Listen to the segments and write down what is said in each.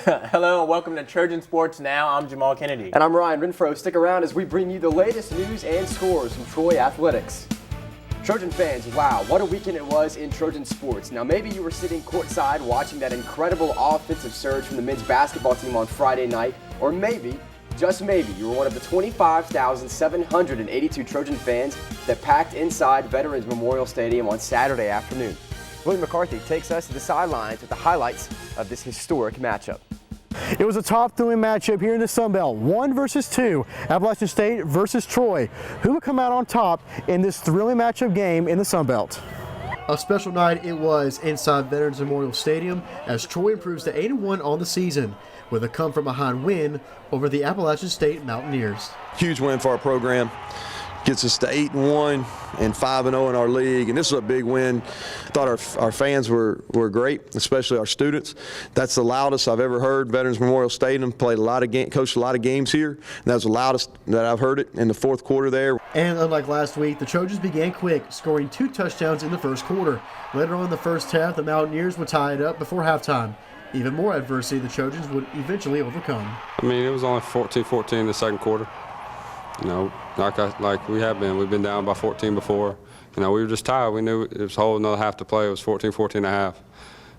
Hello and welcome to Trojan Sports Now. I'm Jahmal Kennedy. And I'm Ryan Renfrow. Stick around as we bring you the latest news and scores from Troy Athletics. Trojan fans, wow, what a weekend it was in Trojan sports. Now maybe you were sitting courtside watching that incredible offensive surge from the men's basketball team on Friday night, or maybe, just maybe, you were one of the 25,782 Trojan fans that packed inside Veterans Memorial Stadium on Saturday afternoon. William McCarthy takes us to the sidelines with the highlights of this historic matchup. It was a top thrilling matchup here in the Sun Belt. 1 versus 2, Appalachian State versus Troy. Who would come out on top in this thrilling matchup game in the Sun Belt? A special night it was inside Veterans Memorial Stadium as Troy improves to 8-1 on the season with a come-from-behind win over the Appalachian State Mountaineers. Huge win for our program. Gets us to 8-1 and 5-0 in our league, and this was a big win. Thought our fans were great, especially our students. That's the loudest I've ever heard Veterans Memorial Stadium. Coached a lot of games here, and that was the loudest that I've heard it in the fourth quarter there. And unlike last week, the Trojans began quick, scoring 2 touchdowns in the first quarter. Later on in the first half, the Mountaineers would tie it up before halftime. Even more adversity the Trojans would eventually overcome. I mean, it was only 14-14 in the second quarter. You know, like we have been. We've been down by 14 before. You know, we were just tired. We knew it was a whole another half to play. It was 14-14 and a half.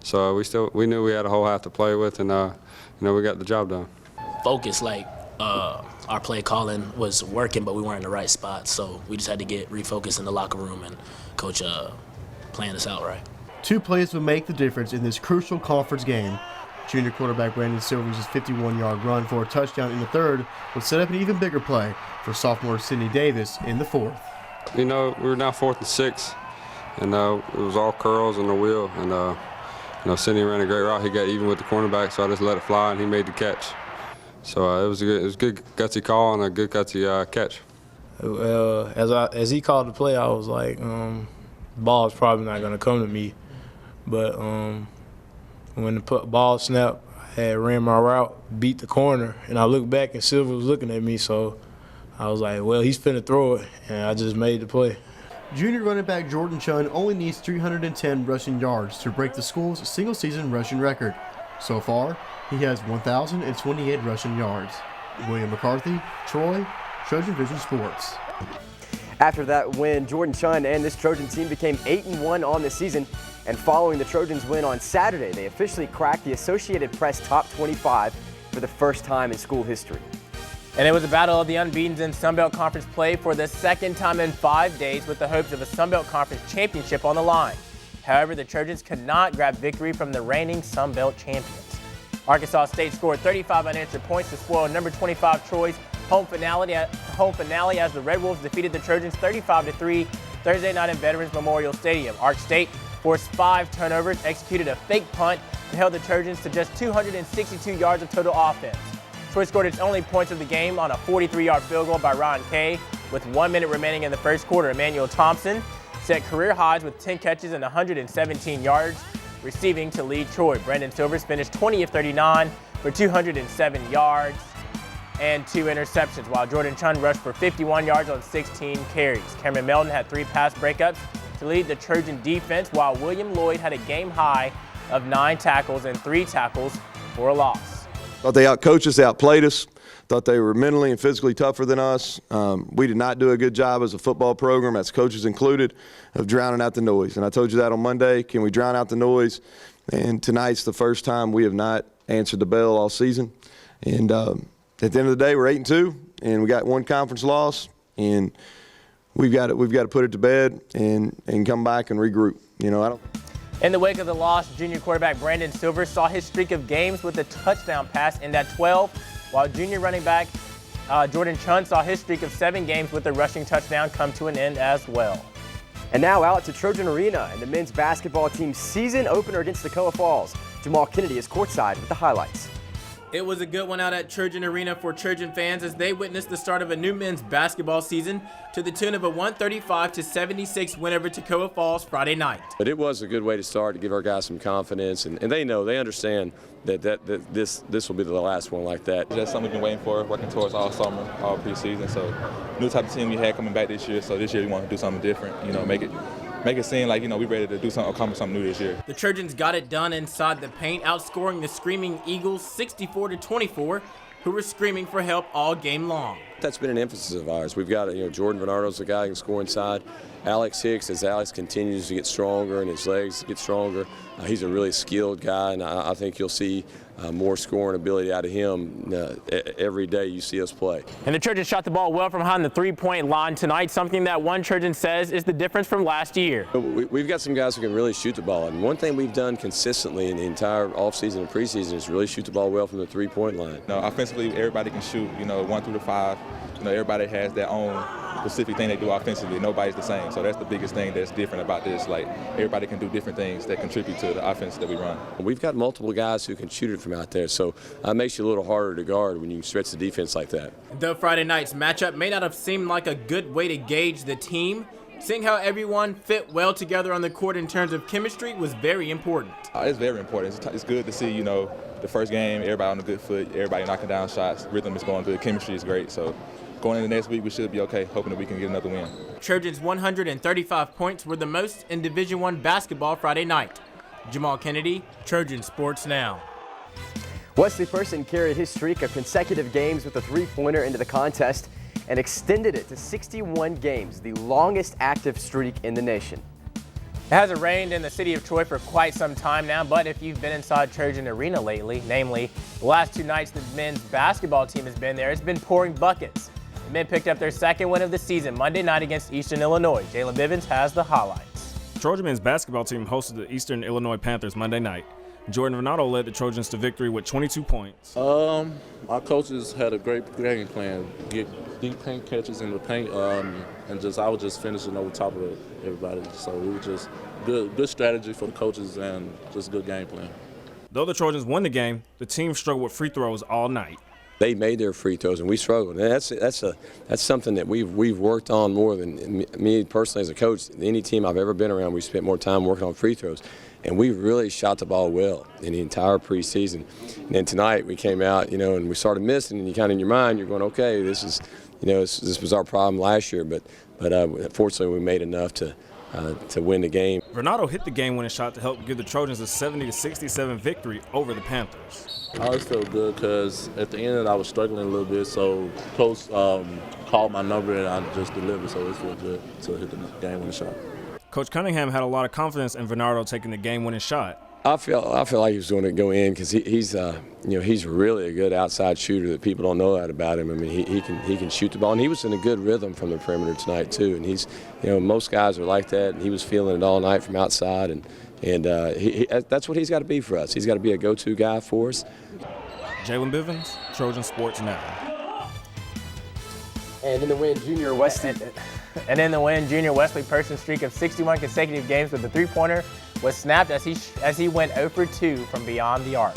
So we knew we had a whole half to play with, and you know, we got the job done. Focus, like our play calling was working, but we weren't in the right spot. So we just had to get refocused in the locker room, and coach planned us out right. 2 plays would make the difference in this crucial conference game. Junior quarterback Brandon Silvers' 51-yard run for a touchdown in the third would set up an even bigger play for sophomore Sidney Davis in the fourth. You know, we were now 4th and 6, and it was all curls and the wheel. And you know, Sidney ran a great route. He got even with the cornerback, so I just let it fly, and he made the catch. So it was a good gutsy call and a good gutsy catch. As he called the play, I was like, the ball is probably not going to come to me, but. When the ball snapped, I had ran my route, beat the corner, and I looked back and Silver was looking at me, so I was like, well, he's finna throw it, and I just made the play. Junior running back Jordan Chun only needs 310 rushing yards to break the school's single-season rushing record. So far, he has 1,028 rushing yards. William McCarthy, Troy, Trojan Vision Sports. After that win, Jordan Chun and this Trojan team became 8-1 on the season. And following the Trojans' win on Saturday, they officially cracked the Associated Press Top 25 for the first time in school history. And it was a battle of the unbeatens in Sun Belt Conference play for the second time in 5 days with the hopes of a Sun Belt Conference championship on the line. However, the Trojans could not grab victory from the reigning Sun Belt champions. Arkansas State scored 35 unanswered points to spoil number 25 Troy's home finale as the Red Wolves defeated the Trojans 35-3 Thursday night in Veterans Memorial Stadium. Ark State forced 5 turnovers, executed a fake punt, and held the Trojans to just 262 yards of total offense. Troy scored its only points of the game on a 43-yard field goal by Ron Kay. With 1 minute remaining in the first quarter, Emmanuel Thompson set career highs with 10 catches and 117 yards, receiving to lead Troy. Brandon Silvers finished 20 of 39 for 207 yards and 2 interceptions, while Jordan Chun rushed for 51 yards on 16 carries. Cameron Melton had 3 pass breakups to lead the Trojan defense, while William Lloyd had a game high of 9 tackles and 3 tackles for a loss. Thought they outcoached us, they outplayed us. Thought they were mentally and physically tougher than us. We did not do a good job as a football program, as coaches included, of drowning out the noise. And I told you that on Monday. Can we drown out the noise? And tonight's the first time we have not answered the bell all season. And at the end of the day, we're 8-2, and we got 1 conference loss, and we've got to put it to bed and come back and regroup. You know, In the wake of the loss, junior quarterback Brandon Silvers saw his streak of games with a touchdown pass end at 12, while junior running back Jordan Chun saw his streak of 7 games with a rushing touchdown come to an end as well. And now out to Trojan Arena and the men's basketball team's season opener against Toccoa Falls. Jahmal Kennedy is courtside with the highlights. It was a good one out at Trojan Arena for Trojan fans as they witnessed the start of a new men's basketball season to the tune of a 135-76 win over Toccoa Falls Friday night. But it was a good way to start to give our guys some confidence, and they understand that this will be the last one like that. That's something we've been waiting for, working towards all summer, all preseason. So new type of team we had coming back this year. So this year we want to do something different, make it make it seem like, we're ready to do something, accomplish something new this year. The Trojans got it done inside the paint, outscoring the Screaming Eagles 64-24, who were screaming for help all game long. That's been an emphasis of ours. We've got, Jordan Bernardo's the guy who can score inside. Alex Hicks, as Alex continues to get stronger and his legs get stronger, he's a really skilled guy, and I think you'll see more scoring ability out of him every day you see us play. And the Trojans shot the ball well from behind the three-point line tonight, something that one Trojan says is the difference from last year. We've got some guys who can really shoot the ball, and one thing we've done consistently in the entire offseason and preseason is really shoot the ball well from the three-point line. Offensively, everybody can shoot, 1 through 5. Everybody has their own specific thing they do offensively. Nobody's the same, so that's the biggest thing that's different about this. Like, everybody can do different things that contribute to the offense that we run. We've got multiple guys who can shoot it from out there, so it makes you a little harder to guard when you stretch the defense like that. Though Friday night's matchup may not have seemed like a good way to gauge the team, seeing how everyone fit well together on the court in terms of chemistry was very important. It's very important. It's good to see, the first game, everybody on a good foot, everybody knocking down shots, rhythm is going good, chemistry is great. So going into next week, we should be okay, hoping that we can get another win. Trojans' 135 points were the most in Division I basketball Friday night. Jahmal Kennedy, Trojan Sports Now. Wesley Person carried his streak of consecutive games with a three-pointer into the contest and extended it to 61 games, the longest active streak in the nation. It hasn't rained in the city of Troy for quite some time now, but if you've been inside Trojan Arena lately, namely the last 2 nights the men's basketball team has been there, it's been pouring buckets. The men picked up their second win of the season Monday night against Eastern Illinois. Jalen Bivens has the highlights. Trojan men's basketball team hosted the Eastern Illinois Panthers Monday night. Jordan Renfrow led the Trojans to victory with 22 points. Our coaches had a great game plan. Get deep paint catches in the paint, and I was just finishing over top of everybody. So it was just good strategy for the coaches and just good game plan. Though the Trojans won the game, the team struggled with free throws all night. They made their free throws, and we struggled. And that's something that we've worked on more than me personally as a coach. Any team I've ever been around, we spent more time working on free throws. And we really shot the ball well in the entire preseason. And then tonight we came out, and we started missing, and you kind of in your mind, you're going, okay, this is, this was our problem last year, but fortunately we made enough to win the game. Renfrow hit the game-winning shot to help give the Trojans a 70-67 victory over the Panthers. I always felt good because at the end I was struggling a little bit, so Coach called my number and I just delivered, so it felt good to hit the game-winning shot. Coach Cunningham had a lot of confidence in Renfrow taking the game-winning shot. I feel like he was going to go in because he's really a good outside shooter that people don't know that about him. I mean, he can shoot the ball, and he was in a good rhythm from the perimeter tonight too. And he's, most guys are like that, and he was feeling it all night from outside, and that's what he's got to be for us. He's got to be a go-to guy for us. Jalen Bivens, Trojan Sports Now. And in the win, Junior Wesley. And in the win, Junior Wesley Person's streak of 61 consecutive games with a three-pointer was snapped as he went 0 for 2 from beyond the arc.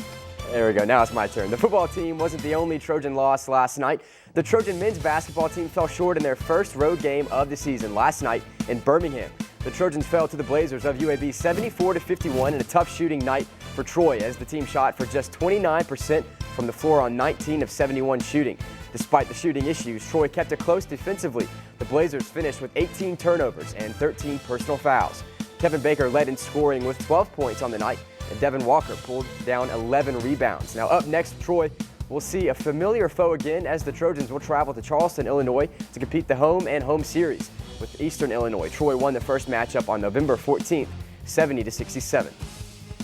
There we go. Now it's my turn. The football team wasn't the only Trojan loss last night. The Trojan men's basketball team fell short in their first road game of the season last night in Birmingham. The Trojans fell to the Blazers of UAB 74-51 in a tough shooting night for Troy as the team shot for just 29% from the floor on 19 of 71 shooting. Despite the shooting issues, Troy kept it close defensively. The Blazers finished with 18 turnovers and 13 personal fouls. Kevin Baker led in scoring with 12 points on the night, and Devin Walker pulled down 11 rebounds. Now up next, Troy will see a familiar foe again as the Trojans will travel to Charleston, Illinois to compete the home and home series with Eastern Illinois. Troy won the first matchup on November 14th, 70-67.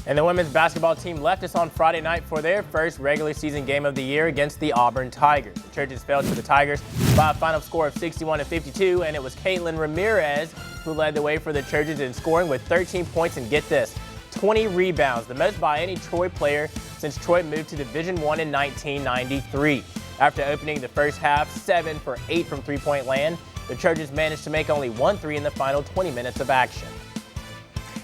And the women's basketball team left us on Friday night for their first regular season game of the year against the Auburn Tigers. The Trojans fell to the Tigers by a final score of 61-52, and it was Caitlin Ramirez who led the way for the Trojans in scoring with 13 points and, get this, 20 rebounds, the most by any Troy player since Troy moved to Division I in 1993. After opening the first half 7 for 8 from three-point land, the Trojans managed to make only 1 3 in the final 20 minutes of action.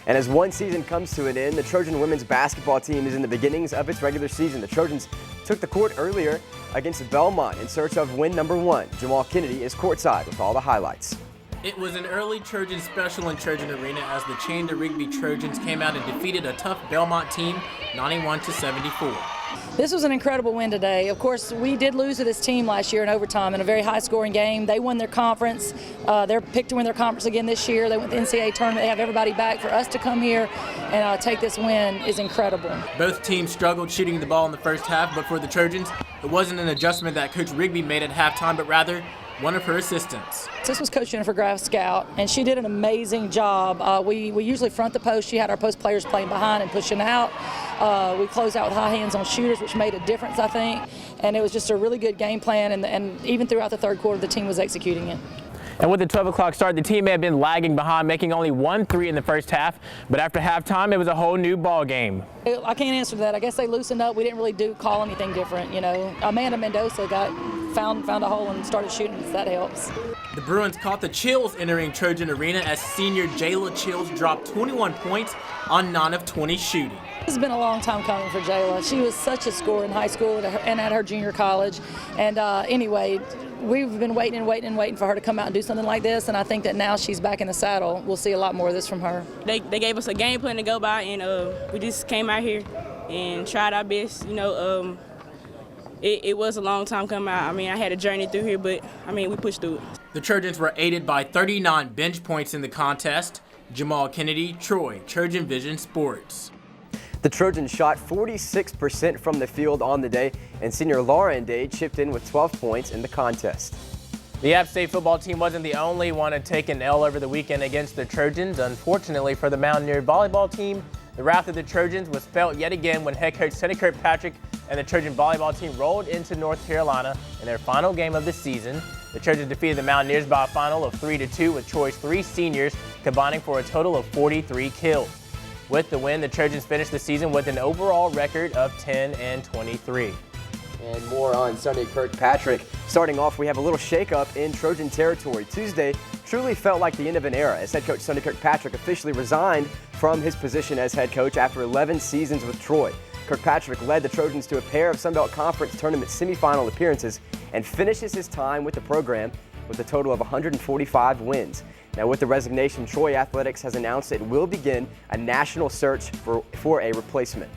And as one season comes to an end, the Trojan women's basketball team is in the beginnings of its regular season. The Trojans took the court earlier against Belmont in search of win number 1. Jahmal Kennedy is courtside with all the highlights. It was an early Trojan special in Trojan Arena as the Chain to Rigby Trojans came out and defeated a tough Belmont team 91-74. This was an incredible win today. Of course, we did lose to this team last year in overtime in a very high-scoring game. They won their conference. They're picked to win their conference again this year. They went to the NCAA tournament. They have everybody back. For us to come here and take this win is incredible. Both teams struggled shooting the ball in the first half, but for the Trojans, it wasn't an adjustment that Coach Rigby made at halftime, but rather one of her assistants. This was Coach Jennifer Graf Scout, and she did an amazing job. We usually front the post. She had our post players playing behind and pushing out. We closed out with high hands on shooters, which made a difference, I think. And it was just a really good game plan, and even throughout the third quarter, the team was executing it. And with the 12 o'clock start, the team may have been lagging behind, making only 1 3 in the first half. But after halftime, it was a whole new ball game. I can't answer that. I guess they loosened up. We didn't really call anything different, you know. Amanda Mendoza found a hole and started shooting, so that helps. The Bruins caught the chills entering Trojan Arena as senior Jayla Chills dropped 21 points on 9 of 20 shooting. This has been a long time coming for Jayla. She was such a scorer in high school and at her junior college. And anyway, we've been waiting for her to come out and do something like this, and I think that now she's back in the saddle. We'll see a lot more of this from her. They gave us a game plan to go by, and we just came out here and tried our best. You know, it was a long time coming out. I mean, I had a journey through here, but, I mean, we pushed through it. The Trojans were aided by 39 bench points in the contest. Jahmal Kennedy, Troy, Trojan Vision Sports. The Trojans shot 46% from the field on the day, and senior Lauren Day chipped in with 12 points in the contest. The App State football team wasn't the only one to take an L over the weekend against the Trojans. Unfortunately for the Mountaineer volleyball team, the wrath of the Trojans was felt yet again when head coach Senator Kirkpatrick and the Trojan volleyball team rolled into North Carolina in their final game of the season. The Trojans defeated the Mountaineers by a final of 3-2 with Troy's 3 seniors combining for a total of 43 kills. With the win, the Trojans finished the season with an overall record of 10-23. And more on Sonny Kirkpatrick. Starting off, we have a little shakeup in Trojan territory. Tuesday truly felt like the end of an era as head coach Sonny Kirkpatrick officially resigned from his position as head coach after 11 seasons with Troy. Kirkpatrick led the Trojans to a pair of Sun Belt Conference tournament semifinal appearances and finishes his time with the program with a total of 145 wins. Now, with the resignation, Troy Athletics has announced it will begin a national search for a replacement.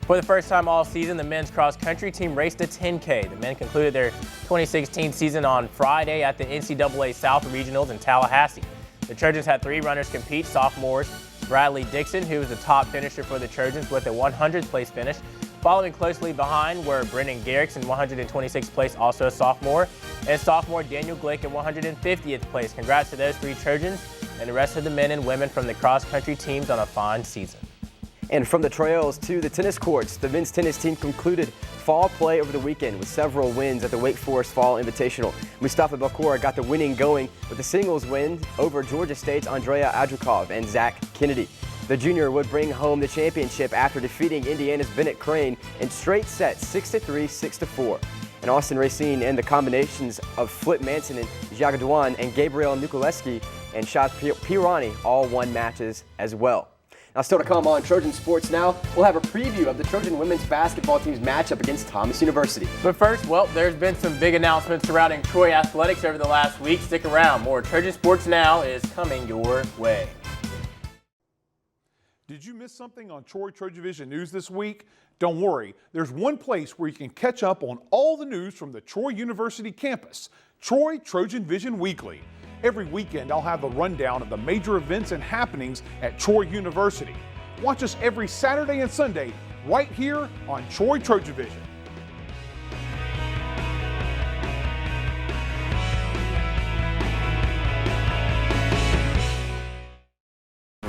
For the first time all season, the men's cross-country team raced a 10K. The men concluded their 2016 season on Friday at the NCAA South Regionals in Tallahassee. The Trojans had 3 runners compete, sophomores Bradley Dixon, who was the top finisher for the Trojans with a 100th place finish. Following closely behind were Brendan Garrix in 126th place, also a sophomore, and sophomore Daniel Glick in 150th place. Congrats to those 3 Trojans and the rest of the men and women from the cross-country teams on a fine season. And from the trails to the tennis courts, the men's tennis team concluded fall play over the weekend with several wins at the Wake Forest Fall Invitational. Mustafa Bakura got the winning going with a singles win over Georgia State's Andrea Adrikov and Zach Kennedy. The junior would bring home the championship after defeating Indiana's Bennett Crane in straight sets 6-3, 6-4. And Austin Racine and the combinations of Flip Manson and Jagadwan and Gabriel Nukoleski and Shaz Pirani all won matches as well. Now, still to come on Trojan Sports Now, we'll have a preview of the Trojan women's basketball team's matchup against Thomas University. But first, well, there's been some big announcements surrounding Troy Athletics over the last week. Stick around. More Trojan Sports Now is coming your way. Did you miss something on Troy Trojan Vision News this week? Don't worry, there's one place where you can catch up on all the news from the Troy University campus, Troy Trojan Vision Weekly. Every weekend, I'll have a rundown of the major events and happenings at Troy University. Watch us every Saturday and Sunday right here on Troy Trojan Vision.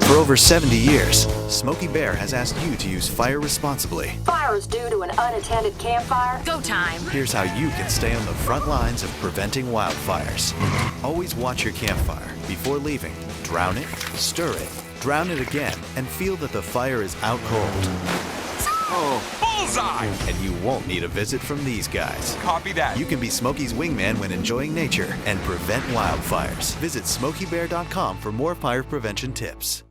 For over 70 years, Smokey Bear has asked you to use fire responsibly. Fire is due to an unattended campfire. Go time. Here's how you can stay on the front lines of preventing wildfires. Always watch your campfire. Before leaving, drown it, stir it, drown it again, and feel that the fire is out cold. Oh, bullseye! And you won't need a visit from these guys. Copy that. You can be Smokey's wingman when enjoying nature and prevent wildfires. Visit SmokeyBear.com for more fire prevention tips.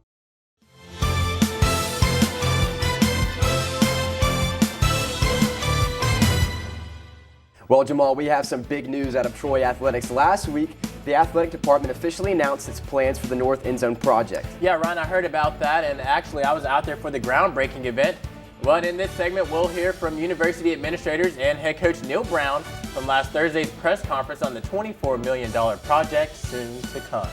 Well, Jahmal, we have some big news out of Troy Athletics. Last week, the athletic department officially announced its plans for the North Endzone project. Yeah, Ryan, I heard about that, and actually I was out there for the groundbreaking event. Well, and in this segment, we'll hear from university administrators and head coach Neil Brown from last Thursday's press conference on the $24 million project soon to come.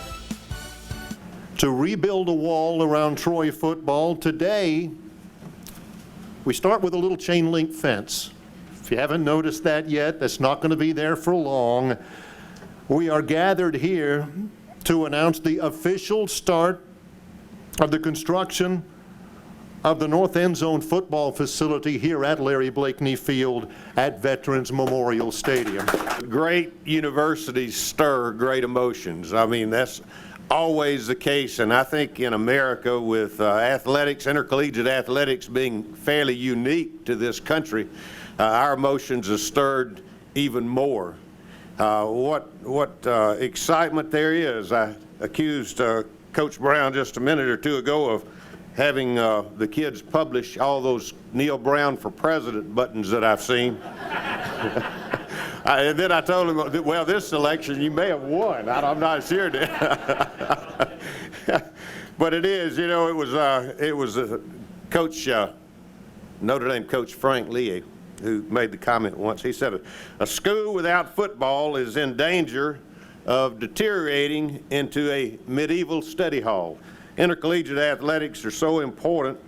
To rebuild a wall around Troy football, today we start with a little chain link fence. If you haven't noticed that yet, that's not going to be there for long. We are gathered here to announce the official start of the construction of the North Endzone football facility here at Larry Blakeney Field at Veterans Memorial Stadium. Great universities stir great emotions. I mean, that's always the case, and I think in America with athletics, intercollegiate athletics being fairly unique to this country, our emotions are stirred even more. What excitement there is. I accused Coach Brown just a minute or two ago of having the kids publish all those Neil Brown for President buttons that I've seen. And then I told him, well, this election you may have won. I'm not sure. But it is, you know, it was Coach, Notre Dame coach Frank Lee who made the comment once. He said, a school without football is in danger of deteriorating into a medieval study hall. Intercollegiate athletics are so important,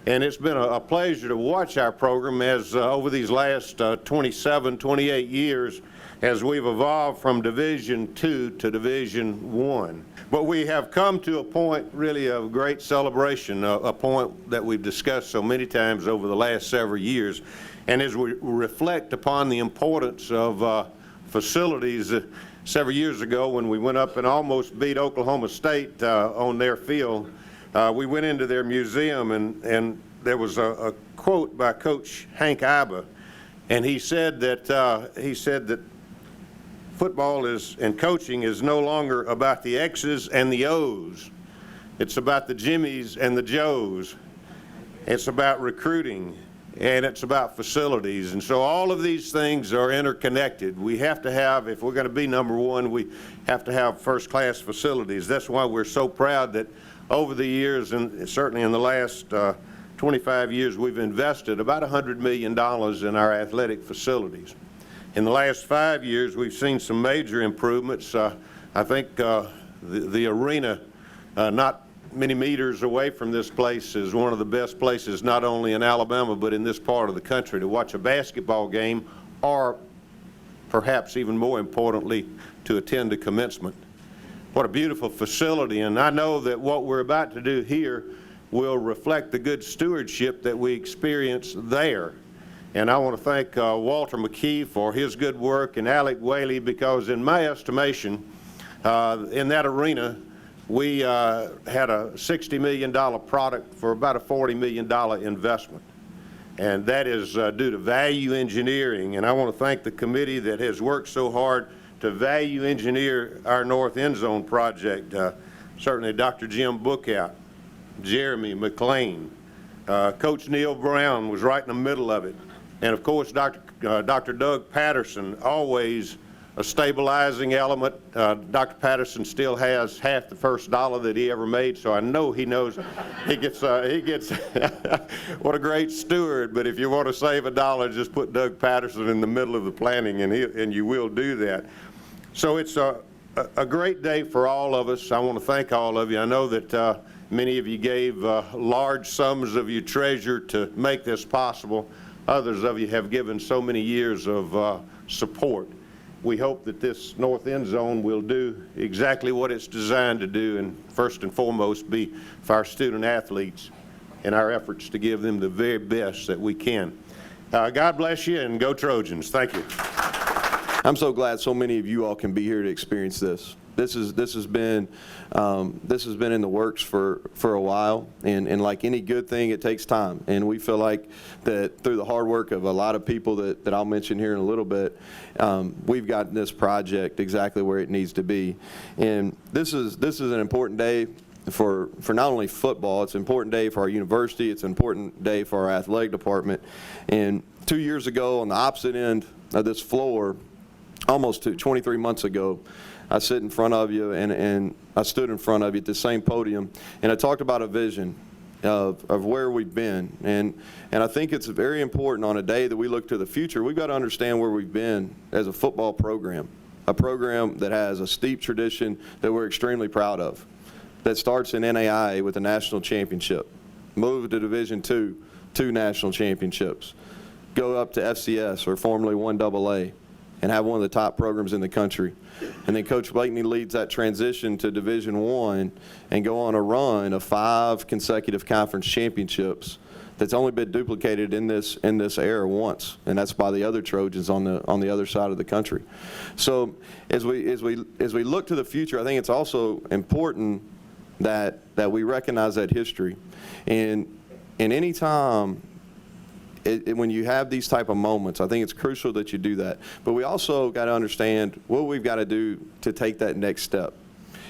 and it's been a pleasure to watch our program as over these last 27, 28 years as we've evolved from Division II to Division I. But we have come to a point really of great celebration, a point that we've discussed so many times over the last several years. And as we reflect upon the importance of facilities, several years ago when we went up and almost beat Oklahoma State on their field, we went into their museum and there was a quote by Coach Hank Iba, and he said that football and coaching is no longer about the X's and the O's. It's about the Jimmies and the Joes. It's about recruiting, and it's about facilities. And so all of these things are interconnected. We have to have, if we're going to be number one, we have to have first-class facilities. That's why we're so proud that over the years, and certainly in the last 25 years, we've invested about $100 million in our athletic facilities. In the last 5 years, we've seen some major improvements. I think the arena, not many meters away from this place, is one of the best places not only in Alabama but in this part of the country to watch a basketball game, or perhaps even more importantly to attend a commencement. What a beautiful facility, and I know that what we're about to do here will reflect the good stewardship that we experience there. And I want to thank Walter McKee for his good work and Alec Whaley, because in my estimation in that arena we had a $60 million product for about a $40 million investment. And that is due to value engineering. And I want to thank the committee that has worked so hard to value engineer our North Endzone project. Certainly Dr. Jim Bookout, Jeremy McLean, Coach Neil Brown was right in the middle of it. And of course, Dr. Doug Patterson, always a stabilizing element. Dr. Patterson still has half the first dollar that he ever made, so I know he knows he gets what a great steward. But if you want to save a dollar, just put Doug Patterson in the middle of the planning, and you will do that. So it's a great day for all of us. I want to thank all of you. I know that many of you gave large sums of your treasure to make this possible. Others of you have given so many years of support. We hope that this North Endzone will do exactly what it's designed to do, and first and foremost be for our student athletes in our efforts to give them the very best that we can. God bless you, and go Trojans. Thank you. I'm so glad so many of you all can be here to experience this. This has been in the works for a while, and like any good thing, it takes time. And we feel like that through the hard work of a lot of people that I'll mention here in a little bit, we've gotten this project exactly where it needs to be. And this is an important day for not only football. It's an important day for our university. It's an important day for our athletic department. And 2 years ago, on the opposite end of this floor, almost 23 months ago, I sit in front of you, and I stood in front of you at the same podium, and I talked about a vision. of where we've been. And I think it's very important on a day that we look to the future, we've got to understand where we've been as a football program, a program that has a steep tradition that we're extremely proud of, that starts in NAIA with a national championship, move to Division II, 2 national championships, go up to FCS, or formerly 1AA, and have one of the top programs in the country. And then Coach Blakeney leads that transition to Division I and go on a run of 5 consecutive conference championships that's only been duplicated in this era once, and that's by the other Trojans on the other side of the country. So as we look to the future, I think it's also important that we recognize that history. And any time when you have these type of moments, I think it's crucial that you do that. But we also got to understand what we've got to do to take that next step.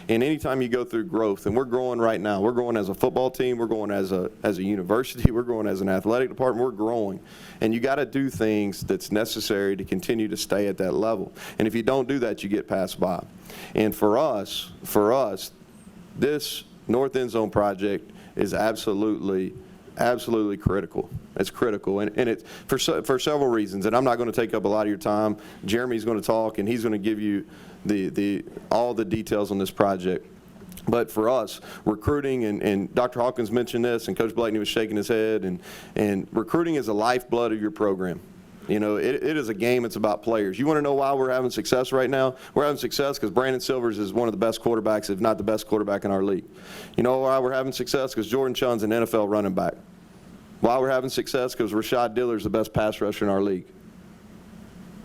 And anytime you go through growth, and we're growing right now, we're growing as a football team, we're growing as a university, we're growing as an athletic department, we're growing. And you got to do things that's necessary to continue to stay at that level. And if you don't do that, you get passed by. And for us, this North End Zone project is absolutely critical. It's critical, and it's for several reasons, and I'm not going to take up a lot of your time. Jeremy's going to talk, and he's going to give you all the details on this project. But for us, recruiting, and Dr. Hawkins mentioned this, and Coach Blakeney was shaking his head, and recruiting is the lifeblood of your program. You know, it is a game. It's about players. You want to know why we're having success right now? We're having success because Brandon Silvers is one of the best quarterbacks, if not the best quarterback in our league. You know why we're having success? Because Jordan Chun's an NFL running back. Why we're having success? Because Rashad Diller's the best pass rusher in our league.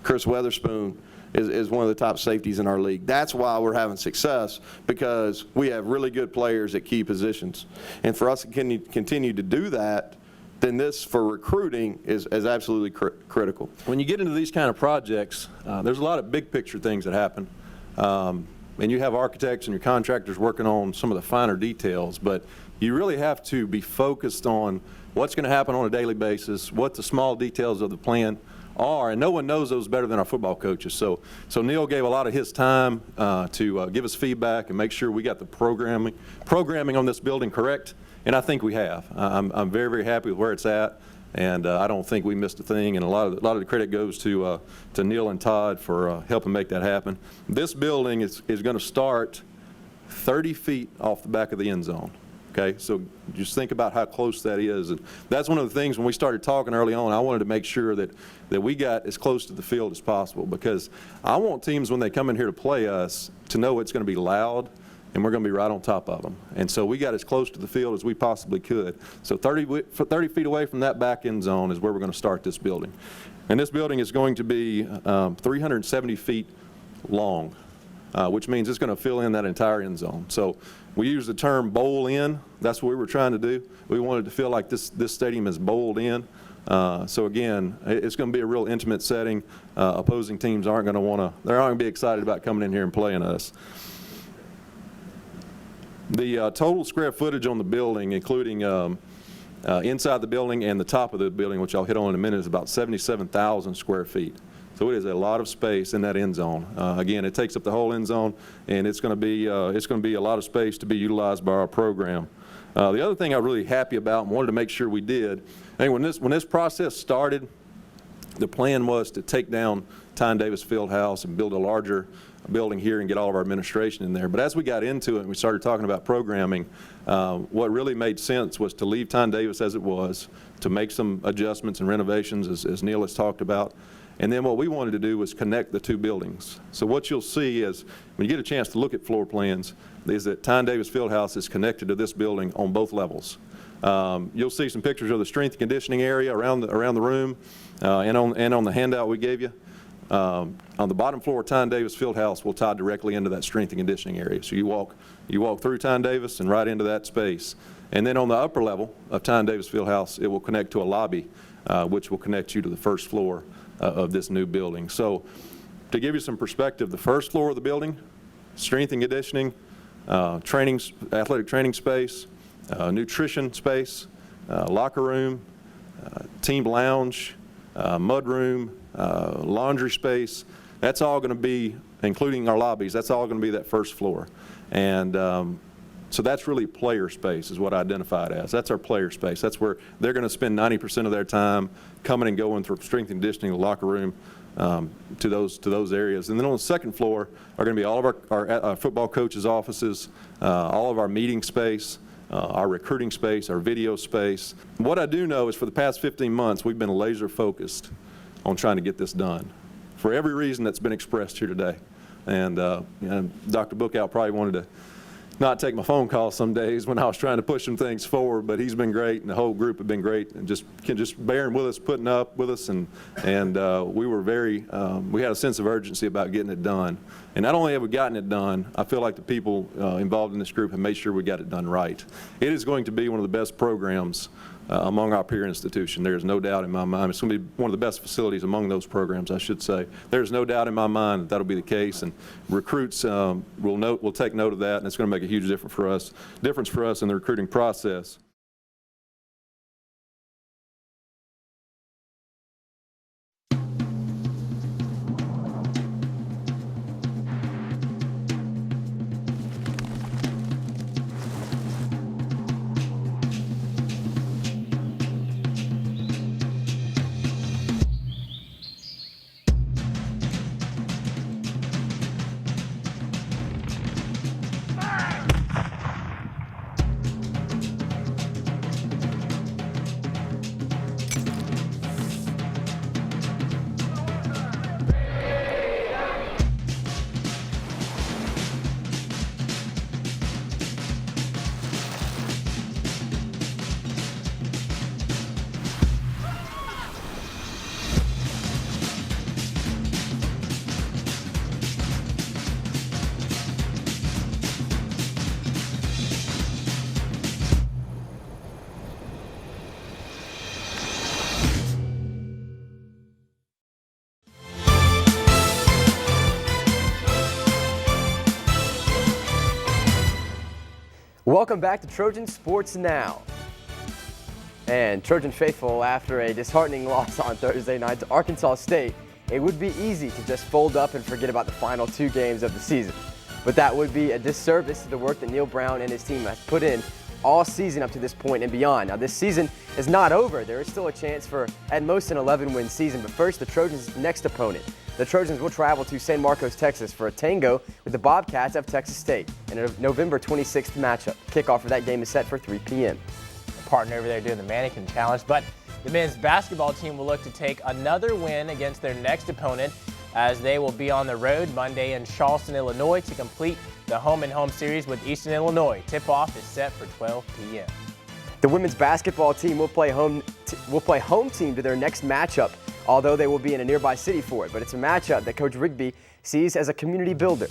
Chris Weatherspoon is one of the top safeties in our league. That's why we're having success, because we have really good players at key positions. And for us to continue to do that, then this, for recruiting, is absolutely critical. When you get into these kind of projects, there's a lot of big picture things that happen. And you have architects and your contractors working on some of the finer details, but you really have to be focused on what's going to happen on a daily basis, what the small details of the plan are, and no one knows those better than our football coaches. So Neil gave a lot of his time to give us feedback and make sure we got the programming on this building correct. And I think we have. I'm very, very happy with where it's at, and I don't think we missed a thing. And a lot of the credit goes to Neil and Todd for helping make that happen. This building is going to start 30 feet off the back of the end zone. Okay, so just think about how close that is. And that's one of the things when we started talking early on, I wanted to make sure that we got as close to the field as possible, because I want teams, when they come in here to play us, to know it's going to be loud and we're going to be right on top of them. And so we got as close to the field as we possibly could. So 30 feet away from that back end zone is where we're going to start this building. And this building is going to be 370 feet long, which means it's going to fill in that entire end zone. So we use the term bowl in. That's what we were trying to do. We wanted to feel like this stadium is bowled in. So again, it's going to be a real intimate setting. Opposing teams aren't going to be excited about coming in here and playing us. The total square footage on the building, including inside the building and the top of the building, which I'll hit on in a minute, is about 77,000 square feet. So it is a lot of space in that end zone. Again, it takes up the whole end zone, and it's going to be a lot of space to be utilized by our program. The other thing I'm really happy about and wanted to make sure we did, I think when this process started, the plan was to take down Tyne Davis Fieldhouse and build a larger building here and get all of our administration in there. But as we got into it and we started talking about programming, what really made sense was to leave Tyne Davis as it was, to make some adjustments and renovations, as Neil has talked about. And then what we wanted to do was connect the two buildings. So what you'll see is, when you get a chance to look at floor plans, is that Tyne Davis Fieldhouse is connected to this building on both levels. You'll see some pictures of the strength and conditioning area around the room, and on the handout we gave you. On the bottom floor, Tyne Davis Fieldhouse will tie directly into that strength and conditioning area. So you walk through Tyne Davis and right into that space. And then on the upper level of Tyne Davis Fieldhouse, it will connect to a lobby, which will connect you to the first floor of this new building. So to give you some perspective, the first floor of the building, strength and conditioning, athletic training space, nutrition space, locker room, team lounge, mud room, laundry space. That's all going to be, including our lobbies, that's all going to be that first floor. And So that's really player space is what I identified as. That's our player space. That's where they're going to spend 90% of their time coming and going from strength and conditioning, the locker room, to those areas. And then on the second floor are going to be all of our football coaches' offices, all of our meeting space, our recruiting space, our video space. What I do know is for the past 15 months, we've been laser focused on trying to get this done for every reason that's been expressed here today. And Dr. Bookout probably wanted to not take my phone calls some days when I was trying to push some things forward, but he's been great, and the whole group have been great, and just bearing with us, putting up with us, and we were we had a sense of urgency about getting it done. And not only have we gotten it done, I feel like the people involved in this group have made sure we got it done right. It is going to be one of the best programs among our peer institution. There is no doubt in my mind. It's going to be one of the best facilities among those programs, I should say. There's no doubt in my mind that that'll be the case, and recruits will take note of that, and it's going to make a huge difference for us in the recruiting process. Welcome back to Trojan Sports Now. And Trojan faithful, after a disheartening loss on Thursday night to Arkansas State, it would be easy to just fold up and forget about the final 2 games of the season. But that would be a disservice to the work that Neil Brown and his team has put in all season up to this point and beyond. Now, this season is not over. There is still a chance for at most an 11-win season. But first, the Trojans' next opponent. The Trojans will travel to San Marcos, Texas for a tango with the Bobcats of Texas State in a November 26th matchup. Kickoff for that game is set for 3 p.m. Partner over there doing the mannequin challenge, but the men's basketball team will look to take another win against their next opponent as they will be on the road Monday in Charleston, Illinois to complete the home-and-home series with Eastern Illinois. Tip-off is set for 12 p.m. The women's basketball team will play home team to their next matchup, although they will be in a nearby city for it. But it's a matchup that Coach Rigby sees as a community builder.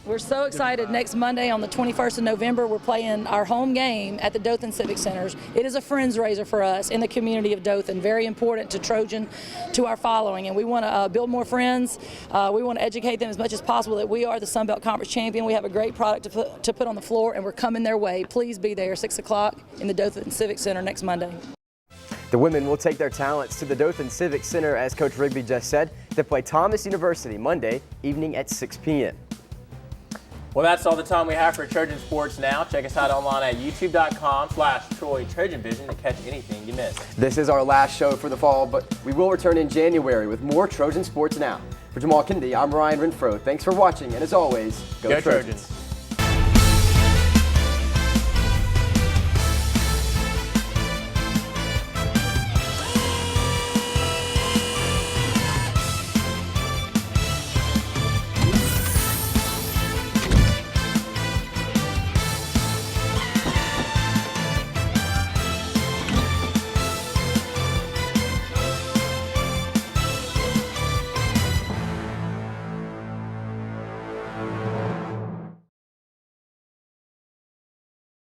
We're so excited. Next Monday on the 21st of November, we're playing our home game at the Dothan Civic Center. It is a friends raiser for us in the community of Dothan, very important to Trojan, to our following. And we want to build more friends. We want to educate them as much as possible that we are the Sun Belt Conference champion. We have a great product to put on the floor, and we're coming their way. Please be there 6 o'clock in the Dothan Civic Center next Monday. The women will take their talents to the Dothan Civic Center, as Coach Rigby just said, to play Thomas University Monday evening at 6 p.m. Well, that's all the time we have for Trojan Sports Now. Check us out online at youtube.com/Troy Trojan Vision to catch anything you missed. This is our last show for the fall, but we will return in January with more Trojan Sports Now. For Jahmal Kennedy, I'm Ryan Renfrow. Thanks for watching, and as always, go Trojans.